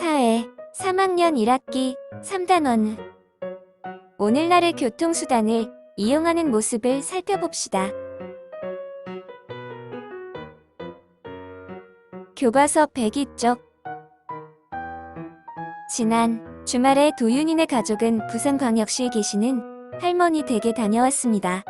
사회 3학년 1학기 3단원. 오늘날의 교통수단을 이용하는 모습을 살펴봅시다. 교과서 102쪽. 지난 주말에 도윤이네 가족은 부산광역시에 계시는 할머니 댁에 다녀왔습니다.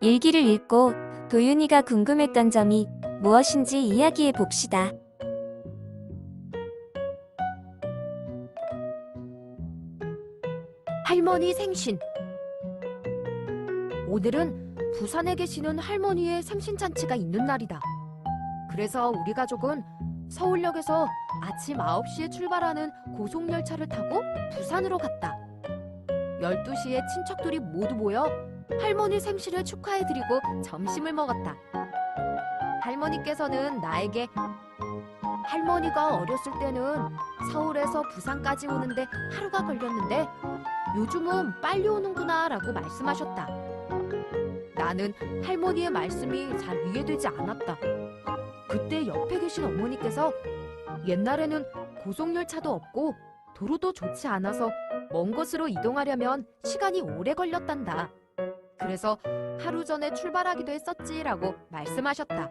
일기를 읽고 도윤이가 궁금했던 점이 무엇인지 이야기해 봅시다. 할머니 생신. 오늘은 부산에 계시는 할머니의 생신잔치가 있는 날이다. 그래서 우리 가족은 서울역에서 아침 9시에 출발하는 고속열차를 타고 부산으로 갔다. 12시에 친척들이 모두 모여 할머니 생신을 축하해드리고 점심을 먹었다. 할머니께서는 나에게 할머니가 어렸을 때는 서울에서 부산까지 오는데 하루가 걸렸는데 요즘은 빨리 오는구나 라고 말씀하셨다. 나는 할머니의 말씀이 잘 이해되지 않았다. 그때 옆에 계신 어머니께서 옛날에는 고속열차도 없고 도로도 좋지 않아서 먼 곳으로 이동하려면 시간이 오래 걸렸단다. 그래서 하루 전에 출발하기도 했었지라고 말씀하셨다.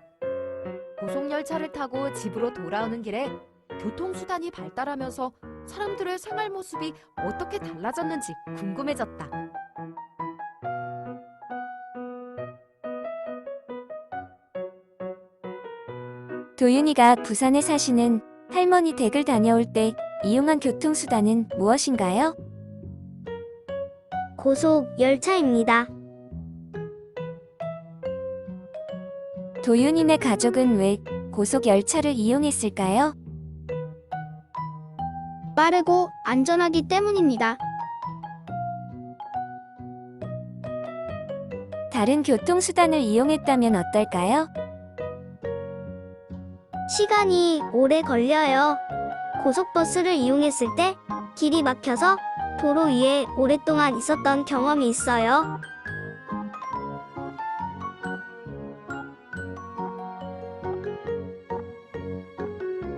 고속열차를 타고 집으로 돌아오는 길에 교통수단이 발달하면서 사람들의 생활 모습이 어떻게 달라졌는지 궁금해졌다. 도윤이가 부산에 사시는 할머니 댁을 다녀올 때 이용한 교통수단은 무엇인가요? 고속열차입니다. 도윤이네 가족은 왜 고속열차를 이용했을까요? 빠르고 안전하기 때문입니다. 다른 교통수단을 이용했다면 어떨까요? 시간이 오래 걸려요. 고속버스를 이용했을 때 길이 막혀서 도로 위에 오랫동안 있었던 경험이 있어요.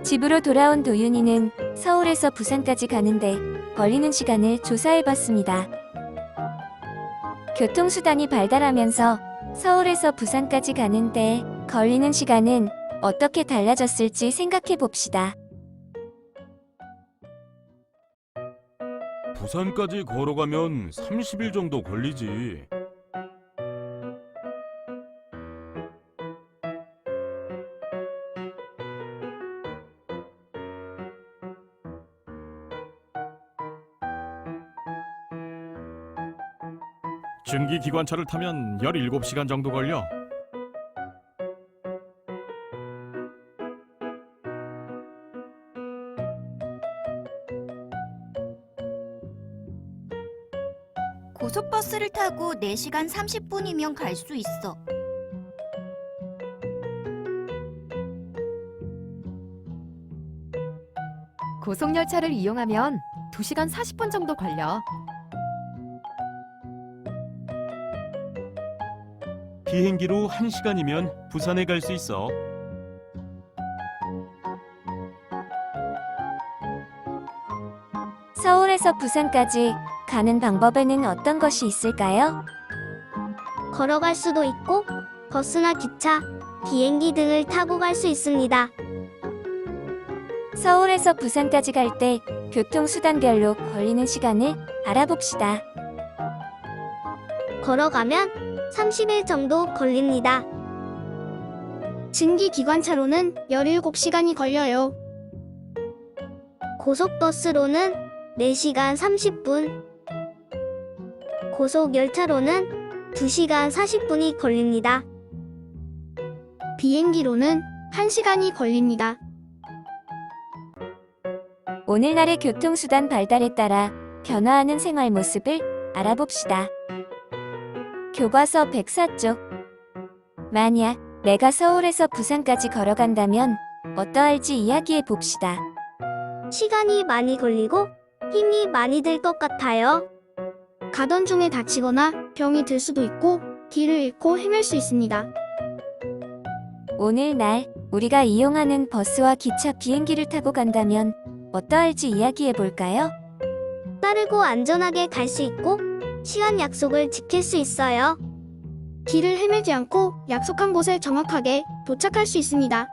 집으로 돌아온 도윤이는 서울에서 부산까지 가는데 걸리는 시간을 조사해봤습니다. 교통수단이 발달하면서 서울에서 부산까지 가는데 걸리는 시간은 어떻게 달라졌을지 생각해봅시다. 부산까지 걸어가면 30일 정도 걸리지. 증기기관차를 타면 17시간 정도 걸려. 고속버스를 타고 4시간 30분이면 갈 수 있어. 고속열차를 이용하면 2시간 40분 정도 걸려. 비행기로 1시간이면 부산에 갈 수 있어. 서울에서 부산까지 가는 방법에는 어떤 것이 있을까요? 걸어갈 수도 있고 버스나 기차, 비행기 등을 타고 갈 수 있습니다. 서울에서 부산까지 갈 때 교통수단별로 걸리는 시간을 알아봅시다. 걸어가면 30일 정도 걸립니다. 증기기관차로는 17시간이 걸려요. 고속버스로는 4시간 30분, 고속열차로는 2시간 40분이 걸립니다. 비행기로는 1시간이 걸립니다. 오늘날의 교통수단 발달에 따라 변화하는 생활 모습을 알아봅시다. 교과서 104쪽. 만약 내가 서울에서 부산까지 걸어간다면 어떠할지 이야기해 봅시다. 시간이 많이 걸리고 힘이 많이 들 것 같아요. 가던 중에 다치거나 병이 들 수도 있고 길을 잃고 헤맬 수 있습니다. 오늘날 우리가 이용하는 버스와 기차, 비행기를 타고 간다면 어떠할지 이야기해 볼까요? 빠르고 안전하게 갈 수 있고 시간 약속을 지킬 수 있어요. 길을 헤매지 않고 약속한 곳에 정확하게 도착할 수 있습니다.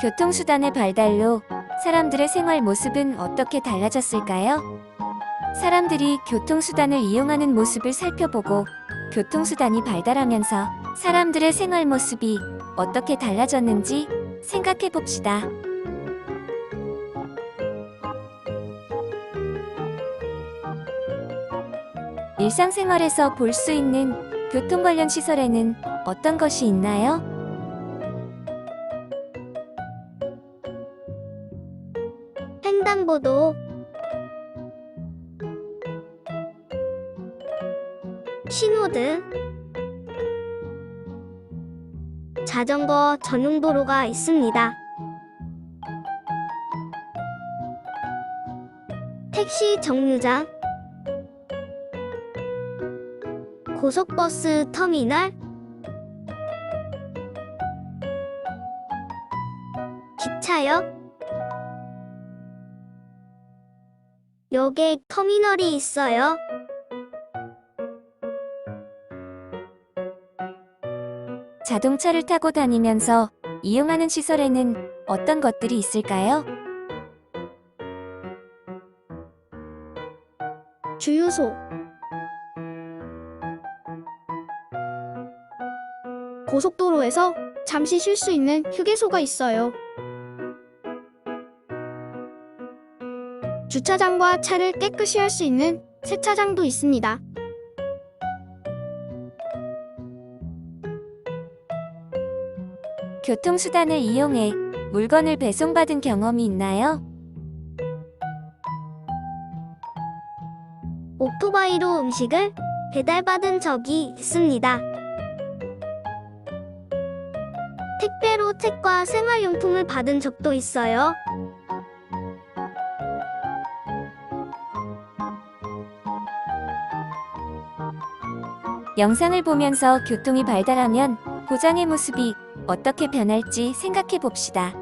교통수단의 발달로 사람들의 생활 모습은 어떻게 달라졌을까요? 사람들이 교통수단을 이용하는 모습을 살펴보고 교통수단이 발달하면서 사람들의 생활 모습이 어떻게 달라졌는지 생각해 봅시다. 일상생활에서 볼 수 있는 교통 관련 시설에는 어떤 것이 있나요? 횡단보도, 신호등, 자전거 전용 도로가 있습니다. 택시 정류장, 고속버스 터미널, 기차역, 여객 터미널이 있어요. 자동차를 타고 다니면서 이용하는 시설에는 어떤 것들이 있을까요? 주유소, 고속도로에서 잠시 쉴 수 있는 휴게소가 있어요. 주차장과 차를 깨끗이 할 수 있는 세차장도 있습니다. 교통수단을 이용해 물건을 배송받은 경험이 있나요? 오토바이로 음식을 배달받은 적이 있습니다. 택배로 책과 생활용품을 받은 적도 있어요. 영상을 보면서 교통이 발달하면 고장의 모습이 어떻게 변할지 생각해 봅시다.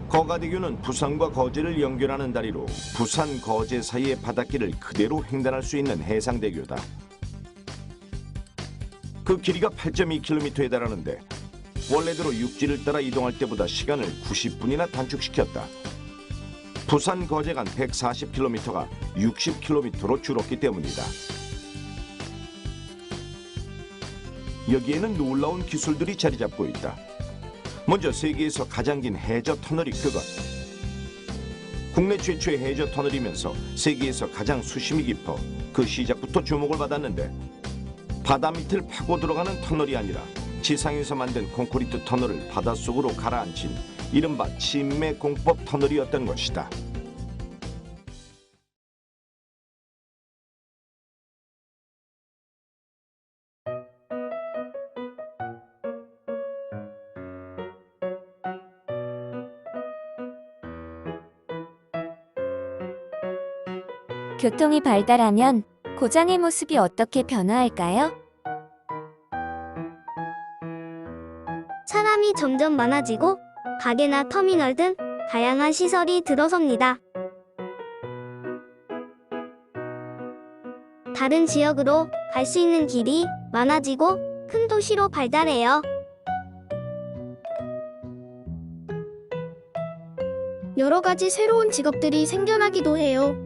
거가대교는 부산과 거제를 연결하는 다리로 부산, 거제 사이의 바닷길을 그대로 횡단할 수 있는 해상대교다. 그 길이가 8.2km에 달하는데 원래대로 육지를 따라 이동할 때보다 시간을 90분이나 단축시켰다. 부산, 거제 간 140km가 60km로 줄었기 때문이다. 여기에는 놀라운 기술들이 자리 잡고 있다. 먼저 세계에서 가장 긴 해저 터널이 그것. 국내 최초의 해저 터널이면서 세계에서 가장 수심이 깊어 그 시작부터 주목을 받았는데, 바다 밑을 파고 들어가는 터널이 아니라 지상에서 만든 콘크리트 터널을 바닷속으로 가라앉힌 이른바 침매 공법 터널이었던 것이다. 교통이 발달하면 고장의 모습이 어떻게 변화할까요? 사람이 점점 많아지고 가게나 터미널 등 다양한 시설이 들어섭니다. 다른 지역으로 갈 수 있는 길이 많아지고 큰 도시로 발달해요. 여러 가지 새로운 직업들이 생겨나기도 해요.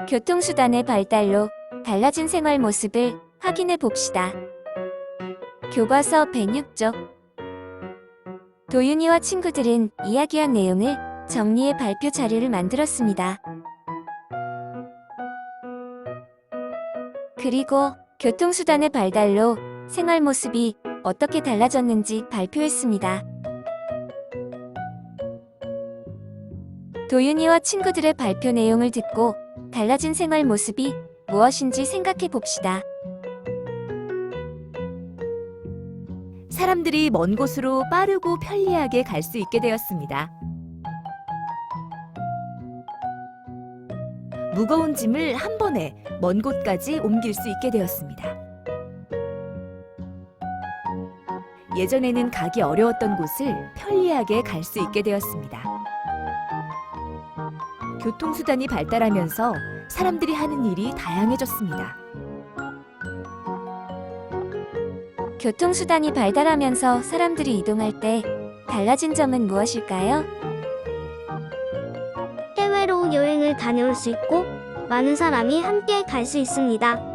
교통수단의 발달로 달라진 생활 모습을 확인해 봅시다. 교과서 106쪽. 도윤이와 친구들은 이야기한 내용을 정리해 발표 자료를 만들었습니다. 그리고 교통수단의 발달로 생활 모습이 어떻게 달라졌는지 발표했습니다. 도윤이와 친구들의 발표 내용을 듣고 달라진 생활 모습이 무엇인지 생각해 봅시다. 사람들이 먼 곳으로 빠르고 편리하게 갈 수 있게 되었습니다. 무거운 짐을 한 번에 먼 곳까지 옮길 수 있게 되었습니다. 예전에는 가기 어려웠던 곳을 편리하게 갈 수 있게 되었습니다. 교통수단이 발달하면서 사람들이 하는 일이 다양해졌습니다. 교통수단이 발달하면서 사람들이 이동할 때 달라진 점은 무엇일까요? 해외로 여행을 다녀올 수 있고 많은 사람이 함께 갈 수 있습니다.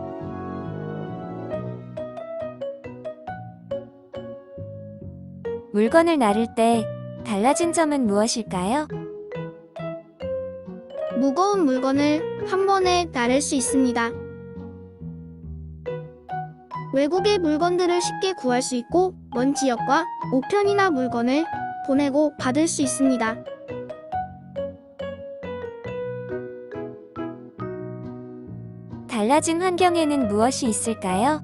물건을 나를 때 달라진 점은 무엇일까요? 무거운 물건을 한 번에 나를 수 있습니다. 외국의 물건들을 쉽게 구할 수 있고 먼 지역과 우편이나 물건을 보내고 받을 수 있습니다. 달라진 환경에는 무엇이 있을까요?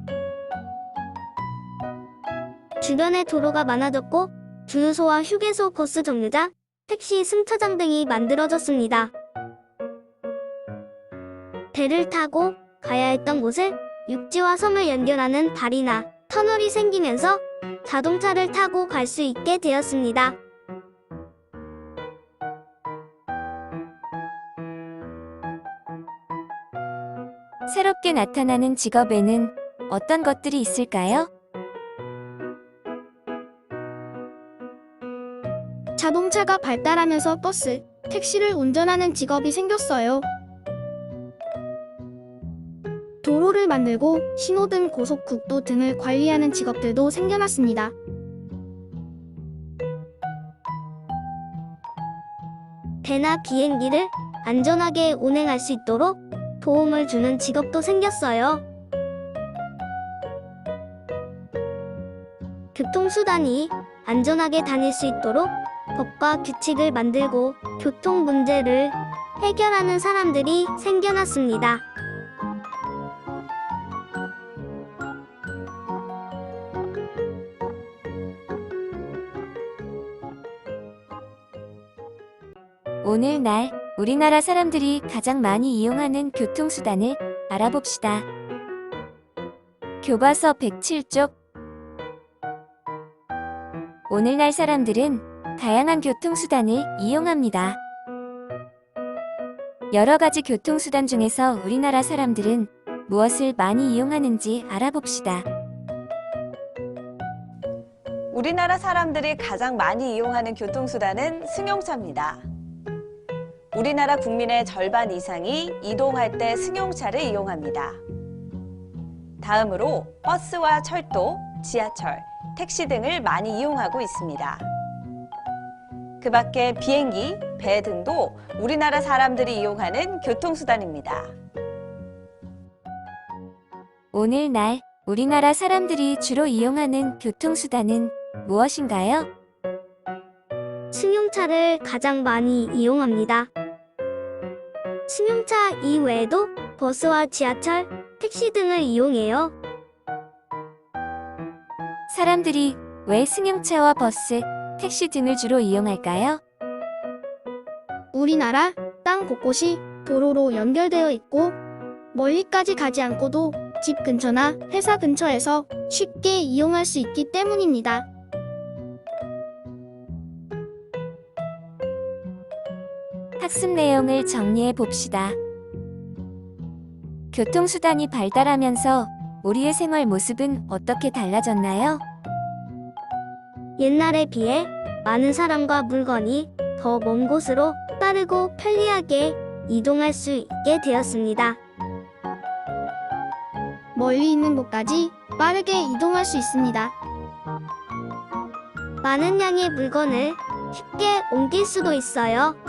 주변에 도로가 많아졌고 주유소와 휴게소, 버스 정류장, 택시 승차장 등이 만들어졌습니다. 배를 타고 가야 했던 곳을 육지와 섬을 연결하는 다리나 터널이 생기면서 자동차를 타고 갈 수 있게 되었습니다. 새롭게 나타나는 직업에는 어떤 것들이 있을까요? 자동차가 발달하면서 버스, 택시를 운전하는 직업이 생겼어요. 도로를 만들고 신호등, 고속국도 등을 관리하는 직업들도 생겨났습니다. 배나 비행기를 안전하게 운행할 수 있도록 도움을 주는 직업도 생겼어요. 교통수단이 안전하게 다닐 수 있도록 법과 규칙을 만들고 교통 문제를 해결하는 사람들이 생겨났습니다. 오늘날 우리나라 사람들이 가장 많이 이용하는 교통수단을 알아봅시다. 교과서 107쪽. 오늘날 사람들은 다양한 교통수단을 이용합니다. 여러 가지 교통수단 중에서 우리나라 사람들은 무엇을 많이 이용하는지 알아봅시다. 우리나라 사람들이 가장 많이 이용하는 교통수단은 승용차입니다. 우리나라 국민의 절반 이상이 이동할 때 승용차를 이용합니다. 다음으로 버스와 철도, 지하철, 택시 등을 많이 이용하고 있습니다. 그 밖에 비행기, 배 등도 우리나라 사람들이 이용하는 교통수단입니다. 오늘날 우리나라 사람들이 주로 이용하는 교통수단은 무엇인가요? 승용차를 가장 많이 이용합니다. 승용차 이외에도 버스와 지하철, 택시 등을 이용해요. 사람들이 왜 승용차와 버스, 택시 등을 주로 이용할까요? 우리나라 땅 곳곳이 도로로 연결되어 있고 멀리까지 가지 않고도 집 근처나 회사 근처에서 쉽게 이용할 수 있기 때문입니다. 학습 내용을 정리해 봅시다. 교통수단이 발달하면서 우리의 생활 모습은 어떻게 달라졌나요? 옛날에 비해 많은 사람과 물건이 더 먼 곳으로 빠르고 편리하게 이동할 수 있게 되었습니다. 멀리 있는 곳까지 빠르게 이동할 수 있습니다. 많은 양의 물건을 쉽게 옮길 수도 있어요.